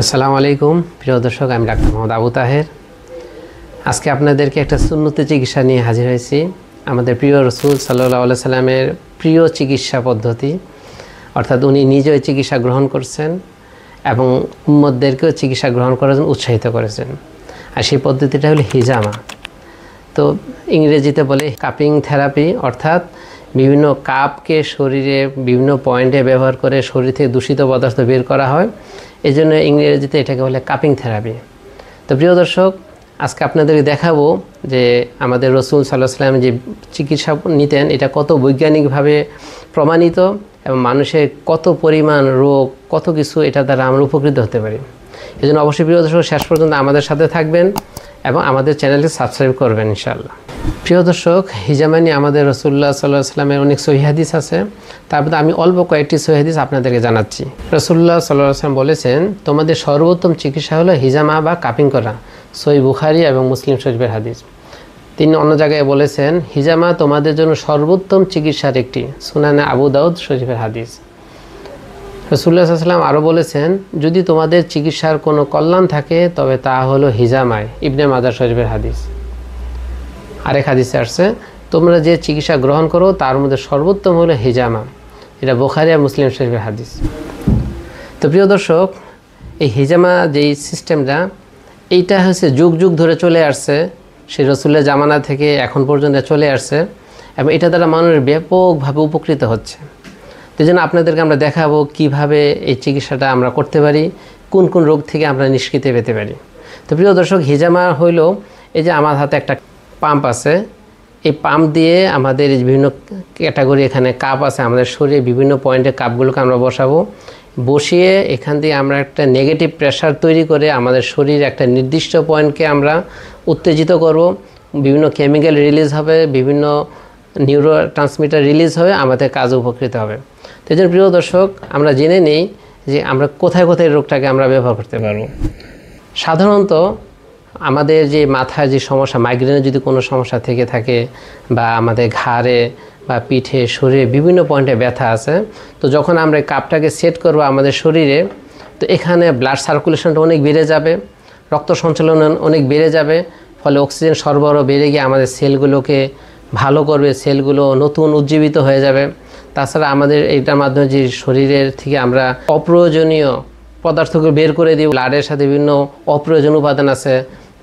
আসসালামু আলাইকুম প্রিয় দর্শক, আমি ডাক্তার মোহাম্মদ আবু তাহের। আজকে আপনাদেরকে একটা সুন্নতি চিকিৎসা নিয়ে হাজির হয়েছি। আমাদের প্রিয় রসুল সাল্লাল্লাহু আলাইহি সাল্লামের প্রিয় চিকিৎসা পদ্ধতি, অর্থাৎ উনি নিজেই চিকিৎসা গ্রহণ করছেন এবং উম্মতদেরকেও চিকিৎসা গ্রহণ করার জন্য উৎসাহিত করেছেন। আর সেই পদ্ধতিটা হলো হিজামা। তো ইংরেজিতে বলে কাপিং থেরাপি, অর্থাৎ বিভিন্ন কাপকে শরীরে বিভিন্ন পয়েন্টে ব্যবহার করে শরীর থেকে দূষিত পদার্থ বের করা হয়। এই জন্য ইংরেজিতে এটাকে বলে কাপিং থেরাপি। তো প্রিয় দর্শক, আজকে আপনাদেরকে দেখাবো যে আমাদের রসুল সাল্লাল্লাহু আলাইহি ওয়াসাল্লাম যে চিকিৎসা নিতেন এটা কত বৈজ্ঞানিকভাবে প্রমাণিত এবং মানুষের কত পরিমাণ রোগ, কত কিছু এটা দ্বারা আমরা উপকৃত হতে পারি। এই জন্য অবশ্যই প্রিয় দর্শক শেষ পর্যন্ত আমাদের সাথে থাকবেন এবং আমাদের চ্যানেলটি সাবস্ক্রাইব করবেন ইনশাআল্লাহ। প্রিয় দর্শক, হিজামা নিয়ে আমাদের রাসূলুল্লাহ সাল্লাল্লাহু আলাইহি ওয়াসাল্লামের অনেক সহিহ হাদিস আছে। তারপরে আমি অল্প কয়েকটি সহিহ হাদিস আপনাদেরকে জানাচ্ছি। রাসূলুল্লাহ সাল্লাল্লাহু আলাইহি ওয়াসাল্লাম বলেছেন, তোমাদের সর্বোত্তম চিকিৎসা হলো হিজামা বা কাপিং করা। সহিহ বুখারী এবং মুসলিম শরীফের হাদিস। তিনি অন্য জায়গায় বলেছেন, হিজামা তোমাদের জন্য সর্বোত্তম চিকিৎসার একটি। সুনানে আবু দাউদ শরীফের হাদিস। রাসূলুল্লাহ সাল্লাল্লাহু আলাইহি ওয়াসাল্লাম আরও বলেছেন, যদি তোমাদের চিকিৎসার কোনো কল্যাণ থাকে তবে তা হলো হিজামায়। ইবনে মাজাহ শরীফের হাদিস। আরেক হাদিসে আসছে, তোমরা যে চিকিৎসা গ্রহণ করো তার মধ্যে সর্বোত্তম হলো হিজামা। এটা বুখারী আর মুসলিম শরীফের হাদিস। তো প্রিয় দর্শক, এই হিজামা যেই সিস্টেমটা, এইটা হচ্ছে যুগ যুগ ধরে চলে আসছে। সেই রসুলের জামানা থেকে এখন পর্যন্ত চলে আসছে এবং এটা দ্বারা মানুষ ব্যাপকভাবে উপকৃত হচ্ছে। তো এই জন্য আপনাদেরকে আমরা দেখাবো কিভাবে এই চিকিৎসাটা আমরা করতে পারি, কোন কোন রোগ থেকে আমরা নিষ্কৃতি পেতে পারি। তো প্রিয় দর্শক, হিজামা হইল এই যে আমার হাতে একটা পাম্প আছে। এই পাম্প দিয়ে আমাদের বিভিন্ন ক্যাটাগরি এখানে কাপ আছে, আমাদের শরীরে বিভিন্ন পয়েন্টে কাপগুলোকে আমরা বসাবো। বসিয়ে এখান দিয়ে আমরা একটা নেগেটিভ প্রেশার তৈরি করে আমাদের শরীরে একটা নির্দিষ্ট পয়েন্টকে আমরা উত্তেজিত করব। বিভিন্ন কেমিক্যাল রিলিজ হবে, বিভিন্ন নিউরো ট্রান্সমিটার রিলিজ হবে, আমাদের কাজ উপকৃত হবে। তো এই জন্য প্রিয় দর্শক, আমরা জেনে নেই যে আমরা কোথায় কোথায় রোগটাকে আমরা ব্যবহার করতে পারবো। সাধারণত আমাদের যে মাথার যে সমস্যা, মাইগ্রেনের যদি কোনো সমস্যা থেকে থাকে বা আমাদের ঘাড়ে বা পিঠে, শরীরে বিভিন্ন পয়েন্টে ব্যথা আছে, তো যখন আমরা এই কাপটাকে সেট করব আমাদের শরীরে, তো এখানে ব্লাড সার্কুলেশনটা অনেক বেড়ে যাবে, রক্ত সঞ্চালন অনেক বেড়ে যাবে। ফলে অক্সিজেন সরবরাহ বেড়ে গিয়ে আমাদের সেলগুলোকে ভালো করবে, সেলগুলো নতুন উজ্জীবিত হয়ে যাবে। তাছাড়া আমাদের এইটার মাধ্যমে যে শরীরের থেকে আমরা অপ্রয়োজনীয় পদার্থকে বের করে দিই। ব্লাডের সাথে বিভিন্ন অপ্রয়োজনীয় উপাদান আছে,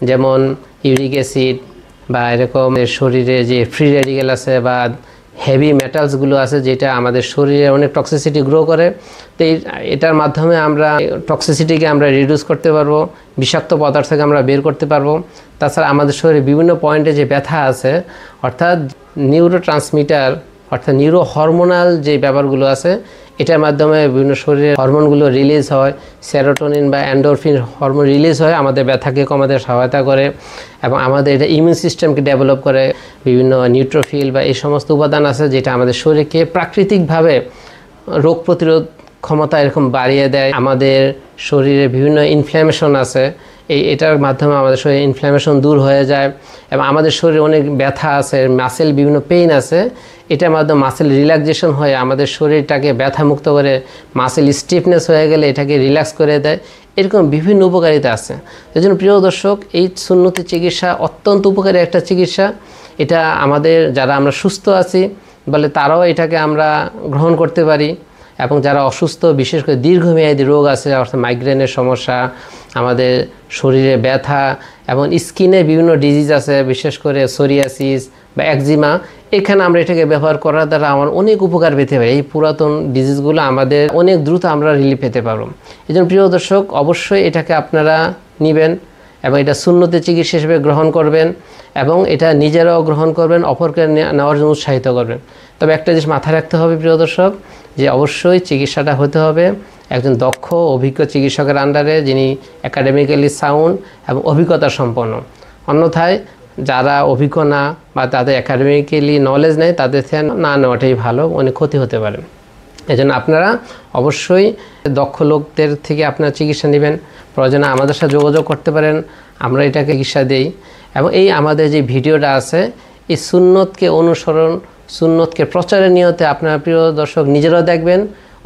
যেমন ইউরিক অ্যাসিড বা এরকম শরীরে যে ফ্রি রেডিক্যাল আছে বা হেভি মেটালসগুলো আছে, যেটা আমাদের শরীরে অনেক টক্সিসিটি গ্রো করে। তো এটার মাধ্যমে আমরা টক্সিসিটিকে আমরা রিডিউস করতে পারবো, বিষাক্ত পদার্থকে আমরা বের করতে পারবো। তাছাড়া আমাদের শরীরে বিভিন্ন পয়েন্টে যে ব্যথা আছে, অর্থাৎ নিউরো ট্রান্সমিটার অর্থাৎ নিউরো হরমোনাল যে ব্যাপারগুলো আছে, এটার মাধ্যমে বিভিন্ন শরীরের হরমোনগুলো রিলিজ হয়, সেরোটোনিন বা এন্ডোরফিন হরমোন রিলিজ হয়, আমাদের ব্যথাকে কমাতে সহায়তা করে এবং আমাদের এটা ইমিউন সিস্টেমকে ডেভেলপ করে। বিভিন্ন নিউট্রোফিল বা এই সমস্ত উপাদান আছে যেটা আমাদের শরীরকে প্রাকৃতিকভাবে রোগ প্রতিরোধ ক্ষমতা এরকম বাড়িয়ে দেয়। আমাদের শরীরে বিভিন্ন ইনফ্ল্যামেশন আছে, এটার মাধ্যমে আমাদের শরীরে ইনফ্ল্যামেশন দূর হয়ে যায় এবং আমাদের শরীরে অনেক ব্যথা আছে, মাসেল বিভিন্ন পেইন আছে, এটার মাধ্যমে মাসেল রিল্যাক্সেশন হয়ে আমাদের শরীরটাকে ব্যথামুক্ত করে, মাসেল স্টিফনেস হয়ে গেলে এটাকে রিল্যাক্স করে দেয়। এরকম বিভিন্ন উপকারিতা আছে। এই জন্য প্রিয় দর্শক, এই সুন্নতি চিকিৎসা অত্যন্ত উপকারী একটা চিকিৎসা। এটা আমাদের যারা আমরা সুস্থ আছি বলে তারাও এটাকে আমরা গ্রহণ করতে পারি এবং যারা অসুস্থ, বিশেষ করে দীর্ঘমেয়াদী রোগ আছে, অর্থাৎ মাইগ্রেনের সমস্যা, আমাদের শরীরে ব্যথা এবং স্কিনের বিভিন্ন ডিজিজ আছে, বিশেষ করে সোরিয়াসিস বা একজিমা, এখানে আমরা এটাকে ব্যবহার করার দ্বারা আমার অনেক উপকার পেতে পারি। এই পুরাতন ডিজিজগুলো আমাদের অনেক দ্রুত আমরা রিলিফ পেতে পারব। এই জন্য প্রিয় দর্শক, অবশ্যই এটাকে আপনারা নেবেন এবং এটা সুন্নতি চিকিৎসা হিসেবে গ্রহণ করবেন এবং এটা নিজেরাও গ্রহণ করবেন, অপরকে নেওয়ার জন্য উৎসাহিত করবেন। তবে একটা জিনিস মাথায় রাখতে হবে প্রিয় দর্শক, যে অবশ্যই চিকিৎসাটা হতে হবে একজন দক্ষ অভিজ্ঞ চিকিৎসকের আন্ডারে, যিনি একাডেমিক্যালি সাউন্ড এবং অভিজ্ঞতা সম্পন্ন। অন্যথায় যারা অভিজ্ঞ না বা তাদের একাডেমিক্যালি নলেজ নেই, তাদের থেকে না নেওয়াটাই ভালো, অনেক ক্ষতি হতে পারে। এই জন্য আপনারা অবশ্যই দক্ষ লোকদের থেকে আপনারা চিকিৎসা নেবেন। প্রয়োজনে আমাদের সাথে যোগাযোগ করতে পারেন, আমরা এটাকে চিকিৎসা দেই। এবং এই আমাদের যে ভিডিওটা আছে, এই সুন্নতকে অনুসরণ, সুন্নতকে প্রচারের নিয়তে আপনারা প্রিয় দর্শক নিজেরাও দেখবেন,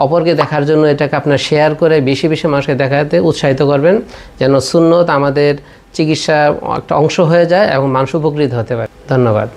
অপরকে দেখার জন্য এটাকে আপনার শেয়ার করে বেশি বেশি মানুষকে দেখাতে উৎসাহিত করবেন, যেন সুন্নত আমাদের চিকিৎসা একটা অংশ হয়ে যায় এবং মানুষ উপকৃত হতে পারে। ধন্যবাদ।